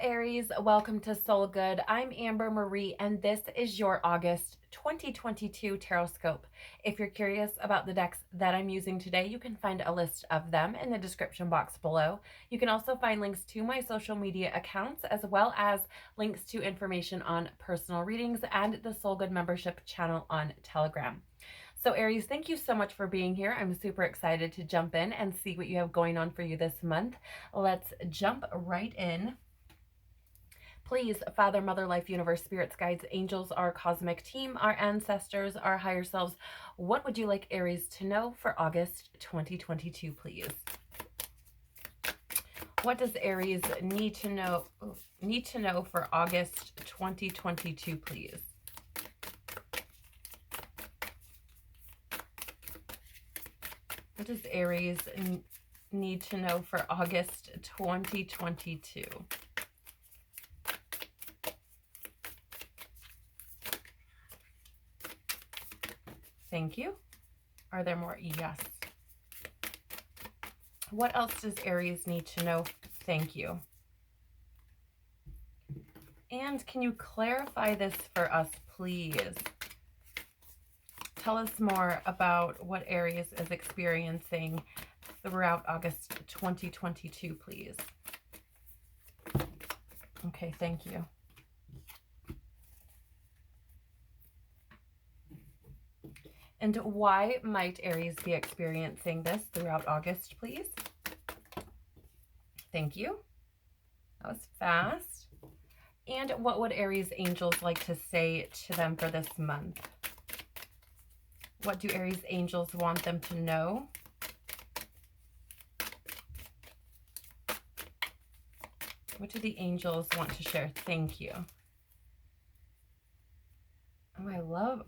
Aries, welcome to Soul Good. I'm Amber Marie, and this is your August 2022 Tarotscope. If you're curious about the decks that I'm using today, you can find a list of them in the description box below. You can also find links to my social media accounts, as well as links to information on personal readings and the Soul Good membership channel on Telegram. So Aries, thank you so much for being here. I'm super excited to jump in and see what you have going on for you this month. Let's jump right in. Please, Father, Mother, Life, Universe, Spirits, Guides, Angels, our cosmic team, our ancestors, our higher selves, what would you like Aries to know for August 2022, please? What does Aries need to know for August 2022, please? What does Aries need to know for August 2022? Thank you. Are there more? Yes. What else does Aries need to know? Thank you. And can you clarify this for us, please? Tell us more about what Aries is experiencing throughout August 2022, please. Okay, thank you. And why might Aries be experiencing this throughout August, please? Thank you. That was fast. And what would Aries angels like to say to them for this month? What do Aries angels want them to know? What do the angels want to share? Thank you. Oh,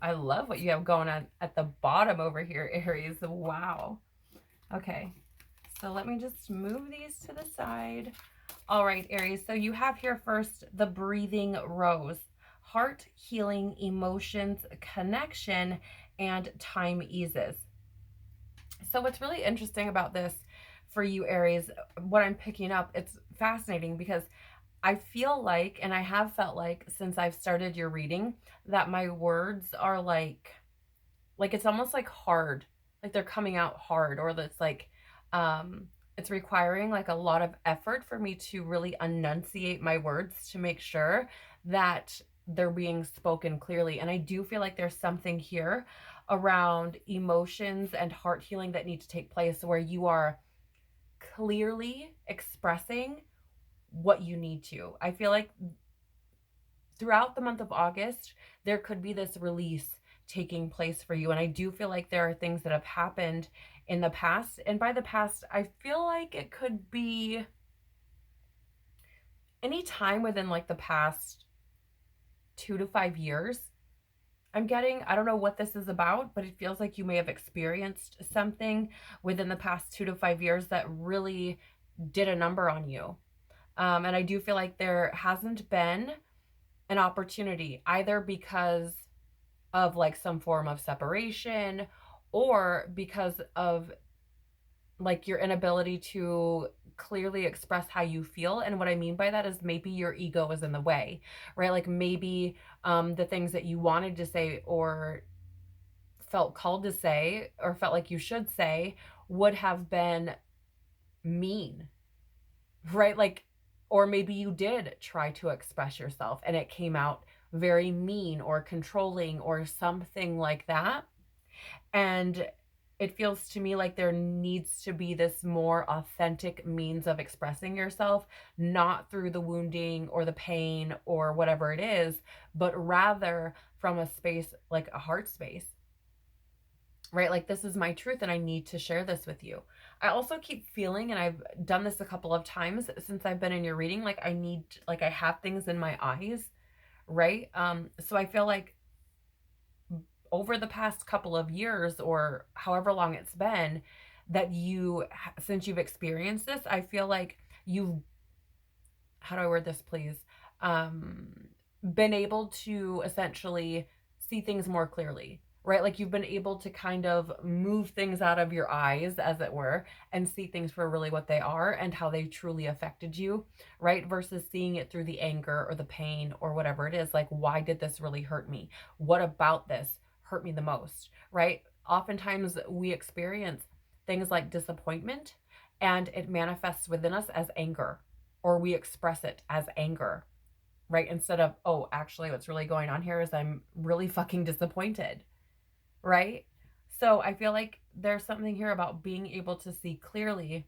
I love what you have going on at the bottom over here, Aries. Wow. Okay. So let me just move these to the side. All right, Aries. So you have here first the breathing rose. Heart, healing, emotions, connection, and time eases. So what's really interesting about this for you, Aries, what I'm picking up, it's fascinating because I feel like, and I have felt like since I've started your reading, that my words are like it's almost like hard, like they're coming out hard, or that's like, it's requiring like a lot of effort for me to really enunciate my words to make sure that they're being spoken clearly. And I do feel like there's something here around emotions and heart healing that need to take place where you are clearly expressing what you need to. I feel like throughout the month of August, there could be this release taking place for you. And I do feel like there are things that have happened in the past. And by the past, I feel like it could be any time within like the past 2 to 5 years. I don't know what this is about, but it feels like you may have experienced something within the past 2 to 5 years that really did a number on you. And I do feel like there hasn't been an opportunity, either because of like some form of separation or because of like your inability to clearly express how you feel. And what I mean by that is maybe your ego is in the way, right? Like maybe the things that you wanted to say or felt called to say or felt like you should say would have been mean, right? Like, or maybe you did try to express yourself and it came out very mean or controlling or something like that. And it feels to me like there needs to be this more authentic means of expressing yourself, not through the wounding or the pain or whatever it is, but rather from a space like a heart space, right? Like, this is my truth and I need to share this with you. I also keep feeling, and I've done this a couple of times since I've been in your reading, like I have things in my eyes, right? So I feel like over the past couple of years or however long it's been that since you've experienced this, I feel like you've, how do I word this, please? Been able to essentially see things more clearly, right? Like you've been able to kind of move things out of your eyes, as it were, and see things for really what they are and how they truly affected you, right? Versus seeing it through the anger or the pain or whatever it is. Like, why did this really hurt me? What about this hurt me the most, right? Oftentimes we experience things like disappointment and it manifests within us as anger, or we express it as anger, right? Instead of, oh, actually, what's really going on here is I'm really fucking disappointed, right? So I feel like there's something here about being able to see clearly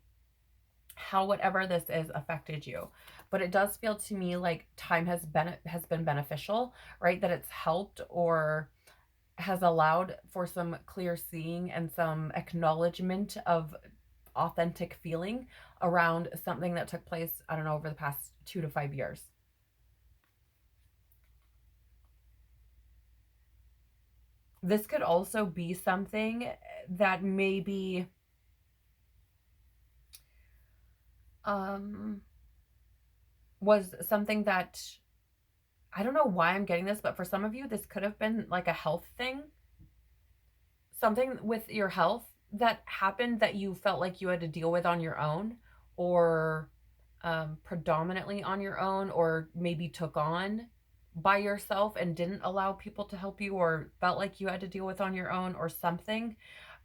how whatever this is affected you. But it does feel to me like time has been beneficial, right? That it's helped or has allowed for some clear seeing and some acknowledgement of authentic feeling around something that took place, I don't know, over the past 2 to 5 years. This could also be something that maybe um was something that, I don't know why I'm getting this, but for some of you this could have been like a health thing, something with your health that happened that you felt like you had to deal with on your own, or predominantly on your own, or maybe took on by yourself and didn't allow people to help you, or felt like you had to deal with on your own, or something.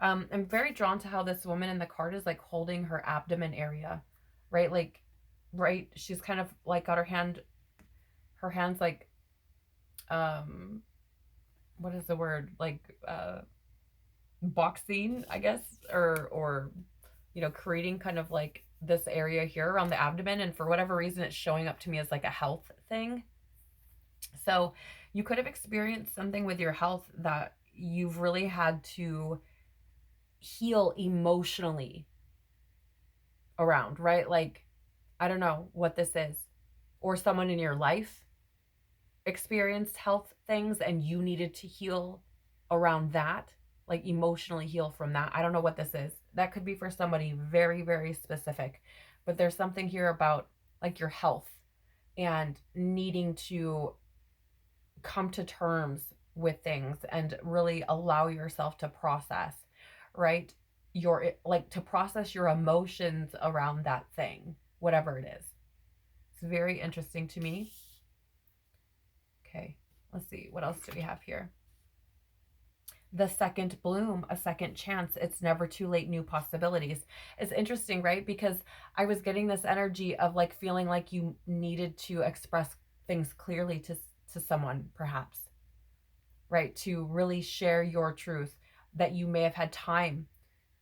I'm very drawn to how this woman in the card is like holding her abdomen area, right? Like, right, she's kind of like got her hands like, um, what is the word? Like, boxing, I guess, or creating kind of like this area here around the abdomen, and for whatever reason it's showing up to me as like a health thing. So you could have experienced something with your health that you've really had to heal emotionally around, right? Like, I don't know what this is, or someone in your life experienced health things and you needed to heal around that, like emotionally heal from that. I don't know what this is. That could be for somebody very, very specific, but there's something here about like your health and needing to come to terms with things and really allow yourself to process, right? Your, like, to process your emotions around that thing, whatever it is. It's very interesting to me. Okay, let's see. What else do we have here? The second bloom, a second chance. It's never too late, new possibilities. It's interesting, right? Because I was getting this energy of like feeling like you needed to express things clearly to someone, perhaps, right? To really share your truth, that you may have had time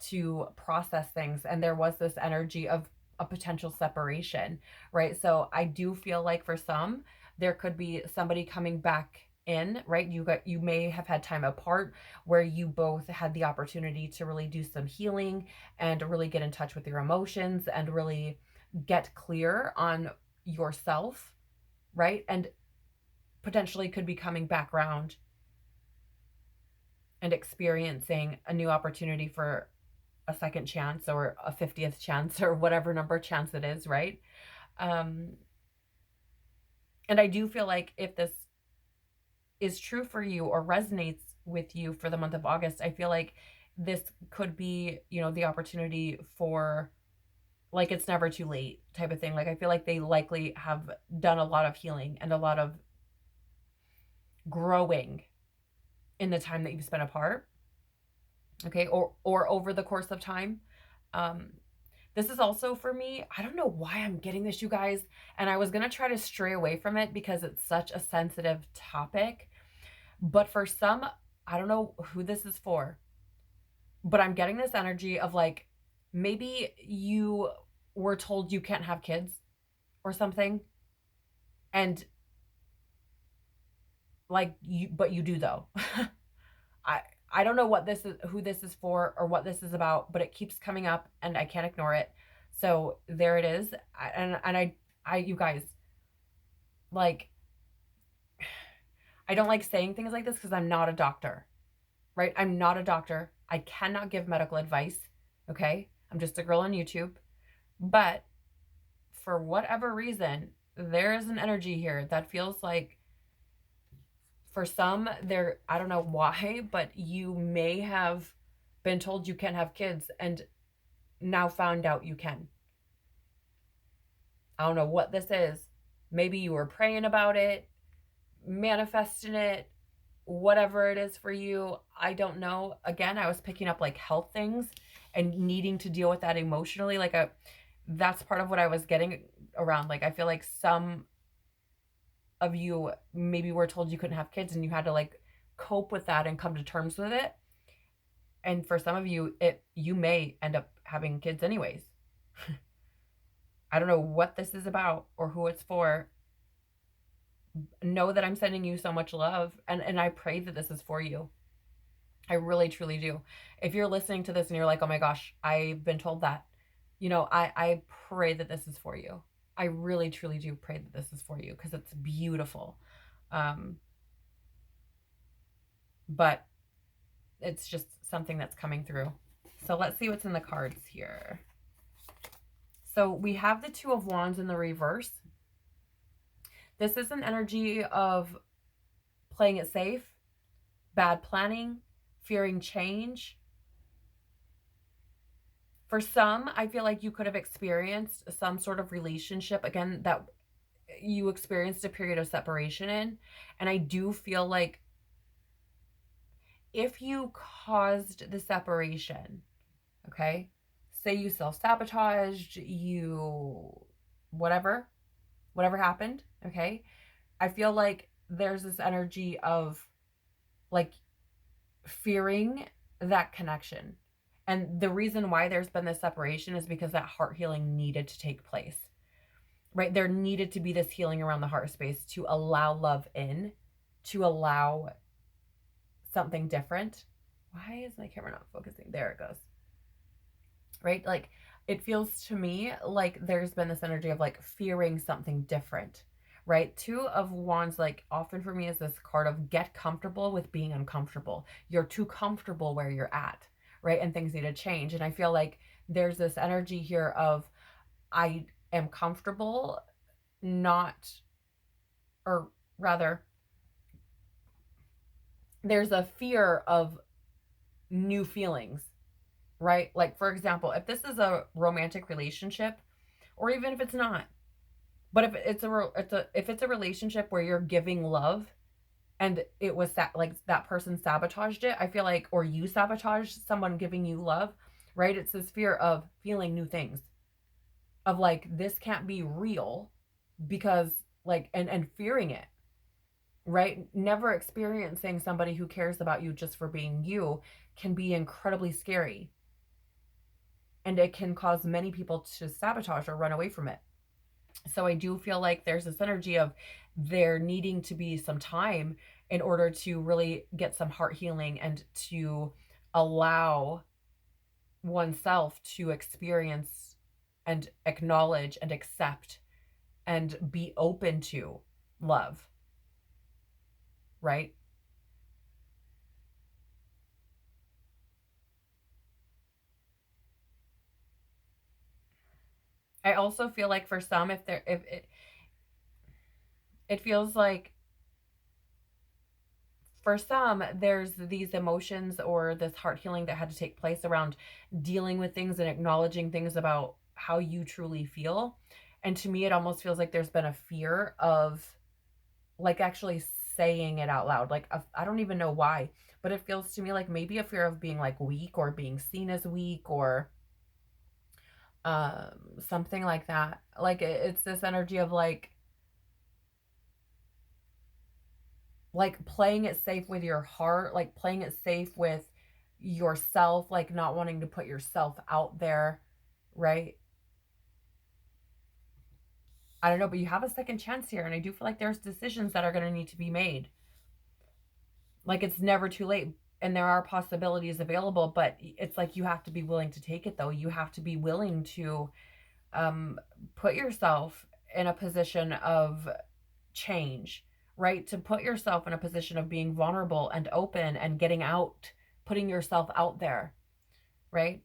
to process things. And there was this energy of a potential separation, right? So I do feel like for some, there could be somebody coming back in, right? You may have had time apart where you both had the opportunity to really do some healing and really get in touch with your emotions and really get clear on yourself, right? And potentially could be coming back around and experiencing a new opportunity for a second chance or a 50th chance or whatever number chance it is, right? Um, and I do feel like if this is true for you or resonates with you for the month of August, I feel like this could be, the opportunity for like it's never too late type of thing. Like I feel like they likely have done a lot of healing and a lot of growing in the time that you've spent apart. Okay, or over the course of time. Um, This is also for me. I don't know why I'm getting this, you guys. And I was going to try to stray away from it because it's such a sensitive topic. But for some, I don't know who this is for, but I'm getting this energy of like, maybe you were told you can't have kids or something. And like but you do though. I, I don't know what this is, who this is for, or what this is about, but it keeps coming up and I can't ignore it. So there it is. You guys, like, I don't like saying things like this because I'm not a doctor, right? I'm not a doctor. I cannot give medical advice. Okay. I'm just a girl on YouTube. But for whatever reason, there is an energy here that feels like For some, I don't know why, but you may have been told you can't have kids and now found out you can. I don't know what this is. Maybe you were praying about it, manifesting it, whatever it is for you. I don't know. Again, I was picking up like health things and needing to deal with that emotionally. That's part of what I was getting around. Like, I feel like some of you maybe were told you couldn't have kids and you had to like cope with that and come to terms with it. And for some of you, you may end up having kids anyways. I don't know what this is about or who it's for. Know that I'm sending you so much love, and I pray that this is for you. I really truly do. If you're listening to this and you're like, oh my gosh, I've been told that, I pray that this is for you. I really truly do pray that this is for you because it's beautiful. But it's just something that's coming through. So let's see what's in the cards here. So we have the Two of Wands in the reverse. This is an energy of playing it safe, bad planning, fearing change. For some, I feel like you could have experienced some sort of relationship, again, that you experienced a period of separation in. And I do feel like if you caused the separation, okay, say you self-sabotaged, whatever happened, okay, I feel like there's this energy of like fearing that connection. And the reason why there's been this separation is because that heart healing needed to take place, right? There needed to be this healing around the heart space to allow love in, to allow something different. Why is my camera not focusing? There it goes. Right? Like, it feels to me like there's been this energy of like fearing something different, right? Two of Wands, like, often for me is this card of get comfortable with being uncomfortable. You're too comfortable where you're at, right? And things need to change. And I feel like there's this energy here of I am comfortable, not, or rather, there's a fear of new feelings, right? Like, for example, if this is a romantic relationship, or even if it's not, but if it's a relationship where you're giving love and it was like that person sabotaged it, I feel like, or you sabotaged someone giving you love, right? It's this fear of feeling new things, of like, this can't be real because like, and fearing it, right? Never experiencing somebody who cares about you just for being you can be incredibly scary. And it can cause many people to sabotage or run away from it. So I do feel like there's this energy of there needing to be some time in order to really get some heart healing and to allow oneself to experience and acknowledge and accept and be open to love, right? I also feel like for some, if it feels like for some, there's these emotions or this heart healing that had to take place around dealing with things and acknowledging things about how you truly feel. And to me, it almost feels like there's been a fear of like actually saying it out loud. Like, I don't even know why, but it feels to me like maybe a fear of being like weak or being seen as weak or something like that. Like, it's this energy of like playing it safe with your heart, like playing it safe with yourself, like not wanting to put yourself out there, right? I don't know, but you have a second chance here, and I do feel like there's decisions that are going to need to be made. Like, it's never too late, and there are possibilities available, but it's like you have to be willing to take it, though. You have to be willing to put yourself in a position of change, right? To put yourself in a position of being vulnerable and open and getting out, putting yourself out there, right?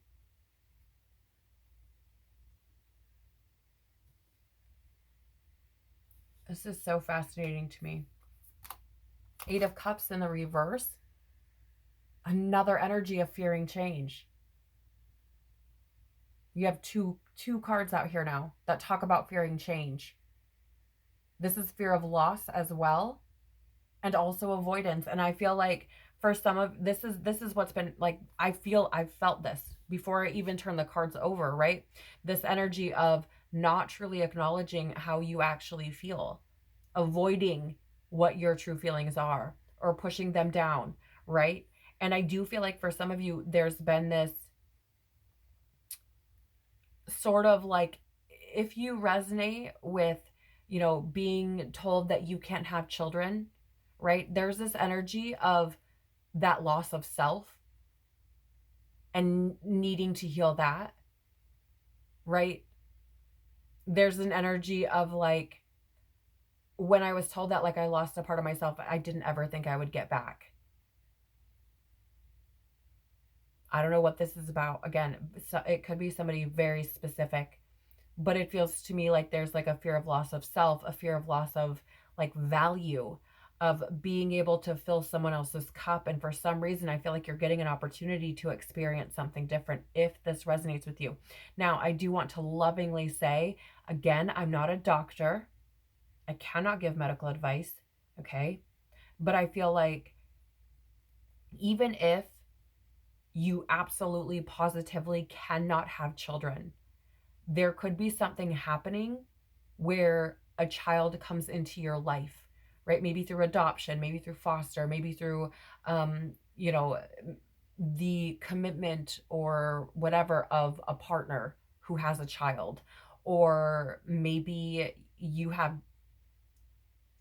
This is so fascinating to me. Eight of Cups in the reverse. Another energy of fearing change. You have two cards out here now that talk about fearing change. This is fear of loss as well, and also avoidance. And I feel like for some of this is what's been like, I've felt this before I even turn the cards over, right? This energy of not truly acknowledging how you actually feel, avoiding what your true feelings are, or pushing them down, right? And I do feel like for some of you, there's been this sort of like, if you resonate with, being told that you can't have children, right? There's this energy of that loss of self and needing to heal that, right? There's an energy of like, when I was told that, like, I lost a part of myself, I didn't ever think I would get back. I don't know what this is about. Again, so it could be somebody very specific, but it feels to me like there's like a fear of loss of self, a fear of loss of like value, of being able to fill someone else's cup. And for some reason, I feel like you're getting an opportunity to experience something different if this resonates with you. Now, I do want to lovingly say, again, I'm not a doctor. I cannot give medical advice, okay? But I feel like even if you absolutely positively cannot have children, there could be something happening where a child comes into your life, right? Maybe through adoption, maybe through foster, maybe through, you know, the commitment or whatever of a partner who has a child, or maybe you have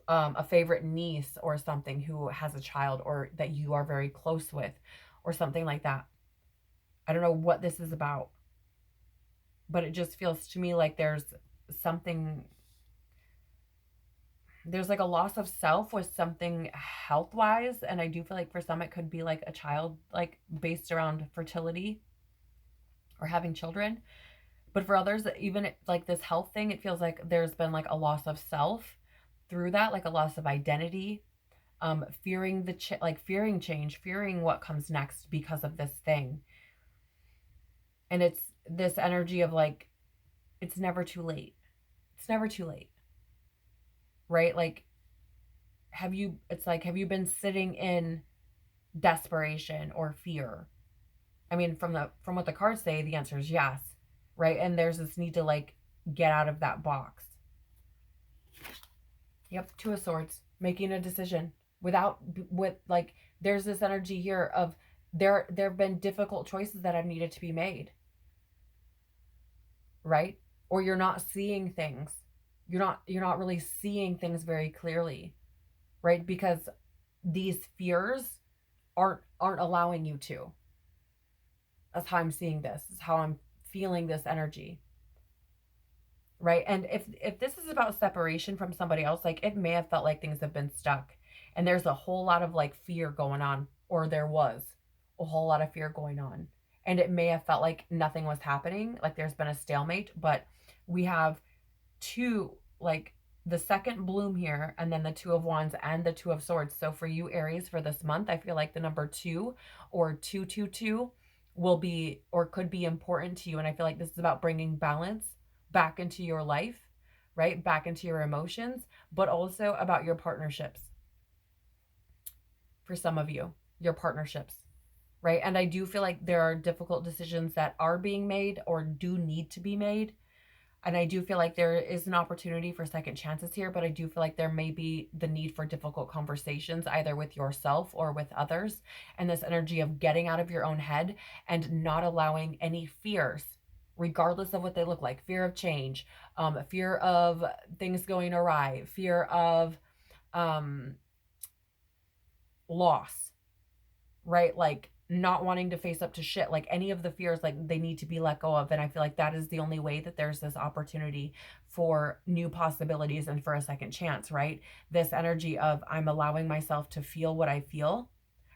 a favorite niece or something who has a child, or that you are very close with, or something like that. I don't know what this is about, but it just feels to me like something there's like a loss of self with something health wise. And I do feel like for some it could be like a child, like based around fertility or having children. But for others, even like this health thing, it feels like there's been like a loss of self through that, like a loss of identity, fearing fearing change, fearing what comes next because of this thing. And it's this energy of like, it's never too late. It's never too late, right? Like, have you been sitting in desperation or fear? I mean, from what the cards say, the answer is yes, right? And there's this need to like get out of that box. Yep, Two of Swords, making a decision with like, there's this energy here of there have been difficult choices that have needed to be made, right? Or you're not seeing things. You're not really seeing things very clearly, right? Because these fears aren't allowing you to. That's how I'm seeing this. Is how I'm feeling this energy. Right? And if this is about separation from somebody else, like, it may have felt like things have been stuck and there's a whole lot of like fear going on, or there was a whole lot of fear going on. And it may have felt like nothing was happening, like there's been a stalemate, but we have two, like the second bloom here, and then the Two of Wands and the Two of Swords. So for you, Aries, for this month, I feel like the number 2 or 222 will be, or could be, important to you. And I feel like this is about bringing balance back into your life, right? Back into your emotions, but also about your partnerships. For some of you, your partnerships, right? And I do feel like there are difficult decisions that are being made or do need to be made. And I do feel like there is an opportunity for second chances here, but I do feel like there may be the need for difficult conversations, either with yourself or with others. And this energy of getting out of your own head and not allowing any fears, regardless of what they look like, fear of change, fear of things going awry, fear of loss, right? Like not wanting to face up to shit, like any of the fears, like they need to be let go of. And I feel like that is the only way that there's this opportunity for new possibilities and for a second chance, right? This energy of I'm allowing myself to feel what I feel,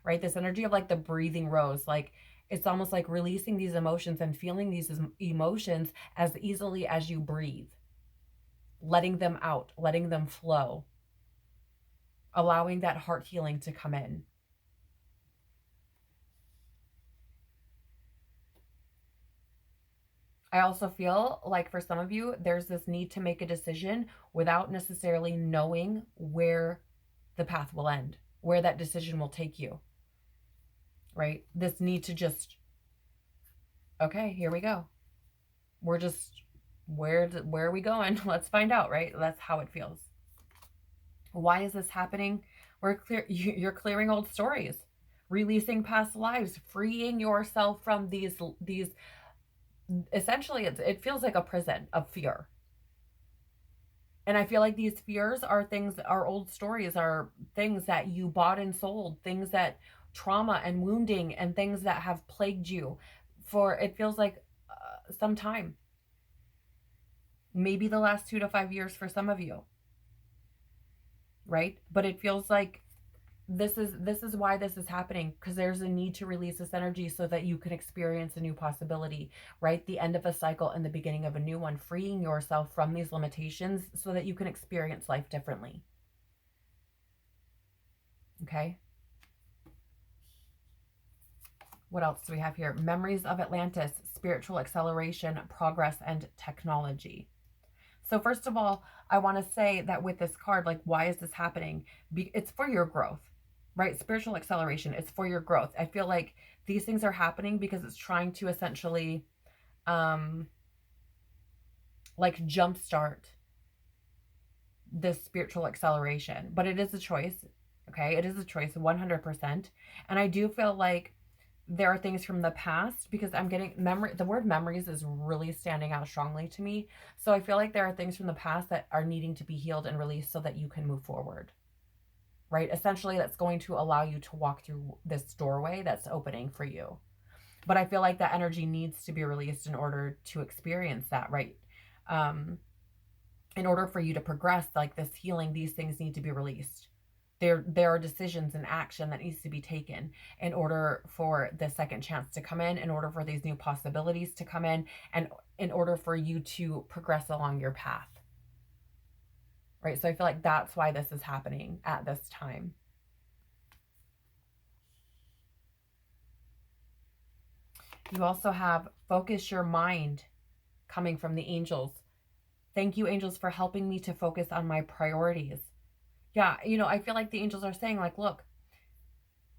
right? This energy of like the breathing rose, like it's almost like releasing these emotions and feeling these emotions as easily as you breathe, letting them out, letting them flow. allowing that heart healing to come in. I also feel like for some of you, there's this need to make a decision without necessarily knowing where the path will end, where that decision will take you, right? This need to just, okay, here we go. We're just, where are we going? Let's find out, right? That's how it feels. Why is this happening? You're clearing old stories, releasing past lives, freeing yourself from these essentially it feels like a prison of fear. And I feel like these fears are things, are old stories, are things that you bought and sold, things that trauma and wounding and things that have plagued you for, it feels like some time. Maybe the last 2 to 5 years for some of you, right? But it feels like this is why this is happening, because there's a need to release this energy so that you can experience a new possibility, right? The end of a cycle and the beginning of a new one, freeing yourself from these limitations so that you can experience life differently. Okay. What else do we have here? Memories of Atlantis, spiritual acceleration, progress, and technology. So first of all, I want to say that with this card, like, why is this happening? It's for your growth, right? Spiritual acceleration, it's for your growth. I feel like these things are happening because it's trying to essentially like jumpstart this spiritual acceleration. But it is a choice, okay? It is a choice, 100%. And I do feel like there are things from the past, because I'm getting memory. The word memories is really standing out strongly to me. So I feel like there are things from the past that are needing to be healed and released so that you can move forward, right? Essentially, that's going to allow you to walk through this doorway that's opening for you. But I feel like that energy needs to be released in order to experience that, right? In order for you to progress, like this healing, these things need to be released. There are decisions and action that needs to be taken in order for the second chance to come in order for these new possibilities to come in, and in order for you to progress along your path, right? So I feel like that's why this is happening at this time. You also have focus your mind coming from the angels. Thank you, angels, for helping me to focus on my priorities. Yeah, I feel like the angels are saying, like, look,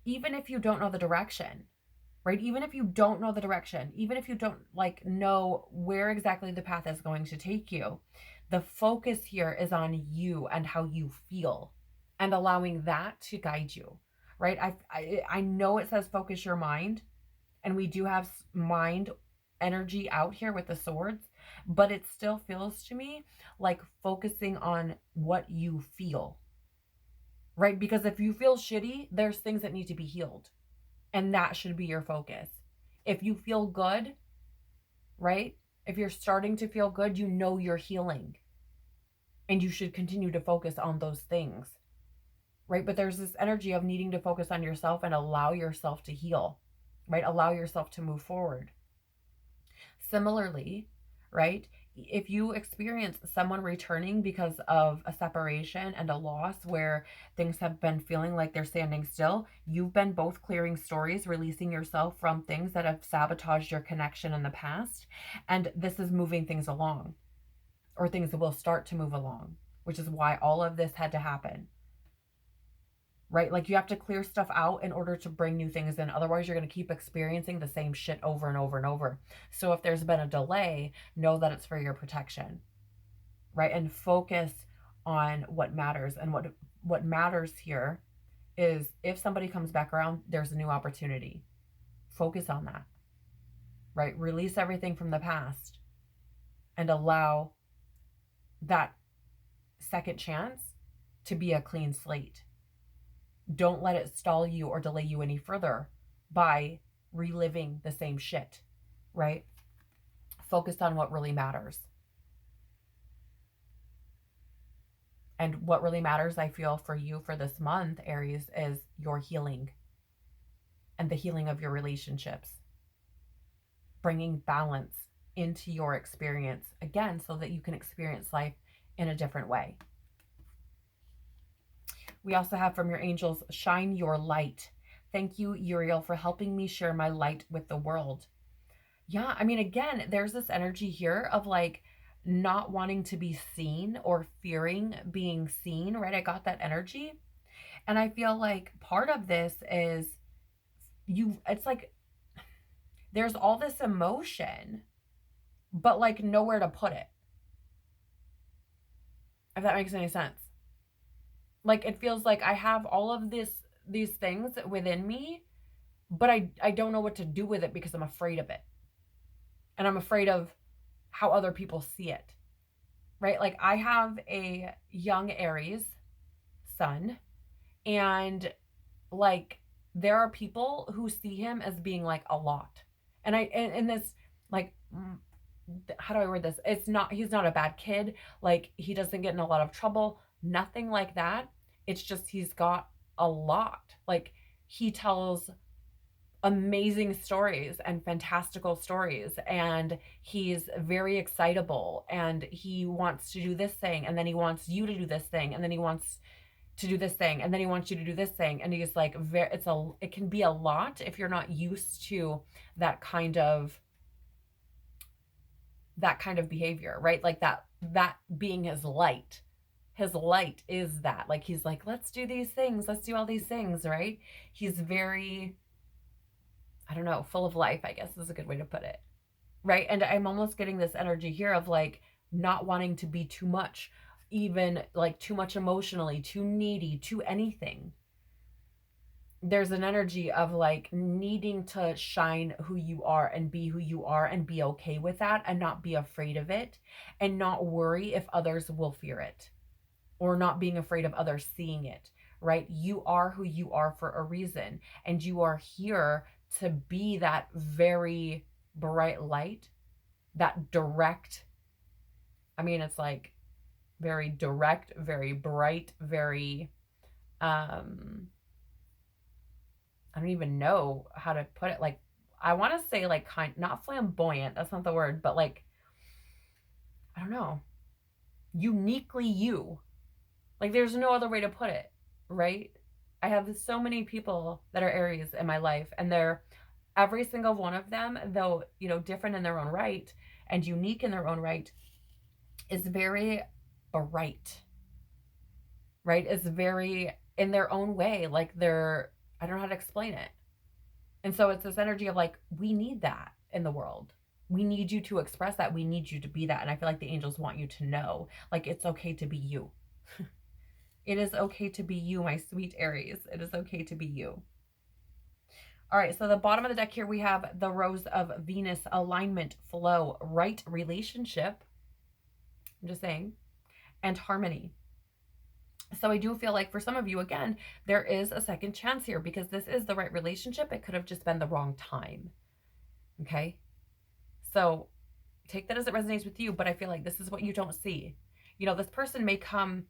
even if you don't know the direction, right? Even if you don't know the direction, even if you don't like know where exactly the path is going to take you, the focus here is on you and how you feel, and allowing that to guide you, right? I know it says focus your mind, and we do have mind energy out here with the swords, but it still feels to me like focusing on what you feel, right? Because if you feel shitty, there's things that need to be healed, and that should be your focus. If you feel good, right? If you're starting to feel good, you know you're healing, and you should continue to focus on those things, right? But there's this energy of needing to focus on yourself and allow yourself to heal, right? Allow yourself to move forward. Similarly, right? If you experience someone returning because of a separation and a loss where things have been feeling like they're standing still, you've been both clearing stories, releasing yourself from things that have sabotaged your connection in the past. And this is moving things along, or things will start to move along, which is why all of this had to happen, right? Like, you have to clear stuff out in order to bring new things in. Otherwise, you're going to keep experiencing the same shit over and over and over. So if there's been a delay, know that it's for your protection, right? And focus on what matters. And what matters here is, if somebody comes back around, there's a new opportunity. Focus on that, right? Release everything from the past and allow that second chance to be a clean slate. Don't let it stall you or delay you any further by reliving the same shit, right? Focus on what really matters. And what really matters, I feel, for you for this month, Aries, is your healing and the healing of your relationships. Bringing balance into your experience again so that you can experience life in a different way. We also have from your angels, shine your light. Thank you, Uriel, for helping me share my light with the world. Yeah, I mean, again, there's this energy here of like not wanting to be seen or fearing being seen, right? I got that energy. And I feel like part of this is it's like there's all this emotion, but like nowhere to put it. If that makes any sense. Like it feels like I have all of these things within me, but I don't know what to do with it because I'm afraid of it. And I'm afraid of how other people see it. Right? Like I have a young Aries sun, and like there are people who see him as being like a lot. And and this like how do I word this? He's not a bad kid. Like he doesn't get in a lot of trouble, nothing like that. It's just he's got a lot. Like he tells amazing stories and fantastical stories, and he's very excitable, and he wants to do this thing, and then he wants you to do this thing, and then he wants to do this thing, and then he wants you to do this thing, and he's like it can be a lot if you're not used to that kind of behavior, right? Like that being his light. His light is that. Like he's like, let's do these things, let's do all these things, right? He's very, I don't know, full of life, I guess is a good way to put it. Right? And I'm almost getting this energy here of like not wanting to be too much, even like too much emotionally, too needy, too anything. There's an energy of like needing to shine who you are and be who you are and be okay with that and not be afraid of it and not worry if others will fear it, or not being afraid of others seeing it, right? You are who you are for a reason, and you are here to be that very bright light, that direct, I mean, it's like very direct, very bright, very, I don't even know how to put it. Like, I want to say like not flamboyant. That's not the word, but like, I don't know, uniquely you. Like there's no other way to put it, right? I have so many people that are Aries in my life, and they're every single one of them, though, you know, different in their own right and unique in their own right, is very bright, right? Is very in their own way. Like I don't know how to explain it. And so it's this energy of like, we need that in the world. We need you to express that. We need you to be that. And I feel like the angels want you to know, like, it's okay to be you. It is okay to be you, my sweet Aries. It is okay to be you. All right, so the bottom of the deck here, we have the Rose of Venus, alignment, flow, right relationship. I'm just saying, and harmony. So I do feel like for some of you, again, there is a second chance here because this is the right relationship. It could have just been the wrong time. Okay. So take that as it resonates with you, but I feel like this is what you don't see. You know, this person may come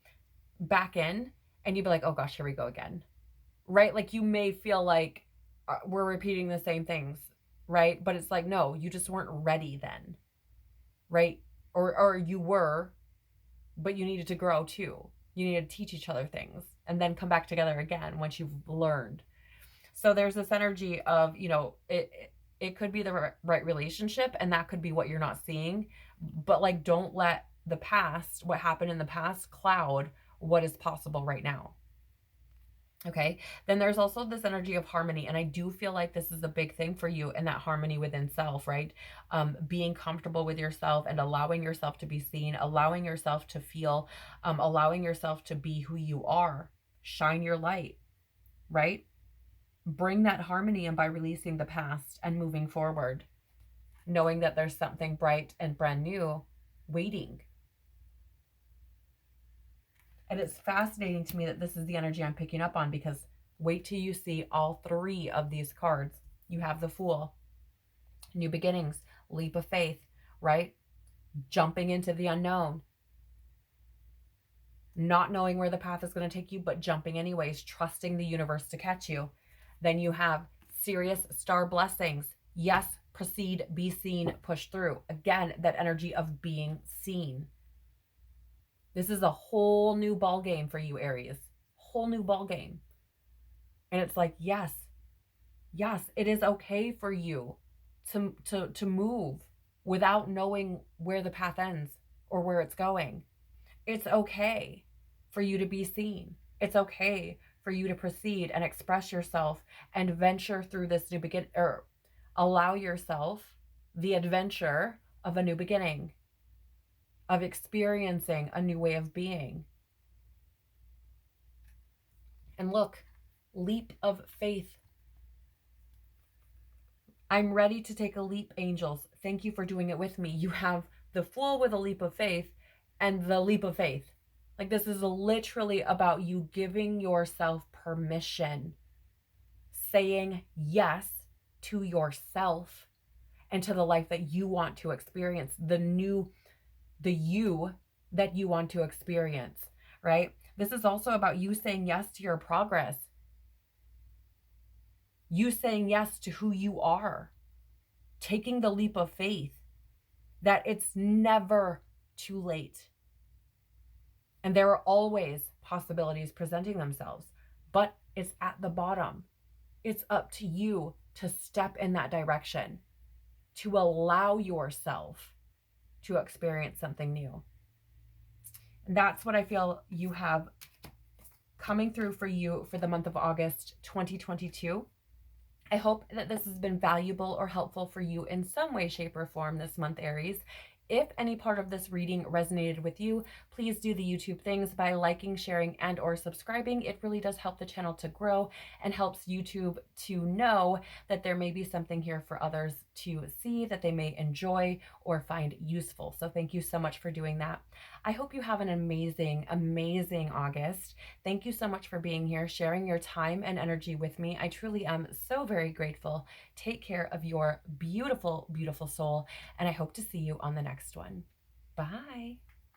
back in and you'd be like, oh gosh, here we go again. Right? Like you may feel like we're repeating the same things, right? But it's like, no, you just weren't ready then. Right? Or you were, but you needed to grow too. You need to teach each other things and then come back together again once you've learned. So there's this energy of, you know, it could be the right relationship, and that could be what you're not seeing. But like, don't let the past, what happened in the past, cloud what is possible right now. Okay. Then there's also this energy of harmony. And I do feel like this is a big thing for you, and that harmony within self, right? Being comfortable with yourself and allowing yourself to be seen, allowing yourself to feel, allowing yourself to be who you are. Shine your light, right? Bring that harmony in by releasing the past and moving forward, knowing that there's something bright and brand new waiting. And it's fascinating to me that this is the energy I'm picking up on, because wait till you see all three of these cards. You have the Fool, new beginnings, leap of faith, right? Jumping into the unknown, not knowing where the path is going to take you, but jumping anyways, trusting the universe to catch you. Then you have serious star blessings. Yes, proceed, be seen, push through. Again, that energy of being seen. This is a whole new ball game for you, Aries. whole new ball game. And it's like, yes, it is okay for you to move without knowing where the path ends or where it's going. It's okay for you to be seen. It's okay for you to proceed and express yourself and venture through this new begin, or allow yourself the adventure of a new beginning, of experiencing a new way of being. And look, leap of faith. I'm ready to take a leap, angels. Thank you for doing it with me. You have the Fool with a leap of faith and the leap of faith. Like, this is literally about you giving yourself permission, saying yes to yourself and to the life that you want to experience, the you that you want to experience, right? This is also about you saying yes to your progress, you saying yes to who you are, taking the leap of faith that it's never too late. And there are always possibilities presenting themselves, but it's at the bottom. It's up to you to step in that direction, to allow yourself to experience something new. And that's what I feel you have coming through for you for the month of August 2022. I hope that this has been valuable or helpful for you in some way, shape, or form this month, Aries. If any part of this reading resonated with you, please do the YouTube things by liking, sharing, and or subscribing. It really does help the channel to grow and helps YouTube to know that there may be something here for others to see that they may enjoy or find useful. So thank you so much for doing that. I hope you have an amazing, amazing August. Thank you so much for being here, sharing your time and energy with me. I truly am so very grateful. Take care of your beautiful, beautiful soul, and I hope to see you on the next one. Bye.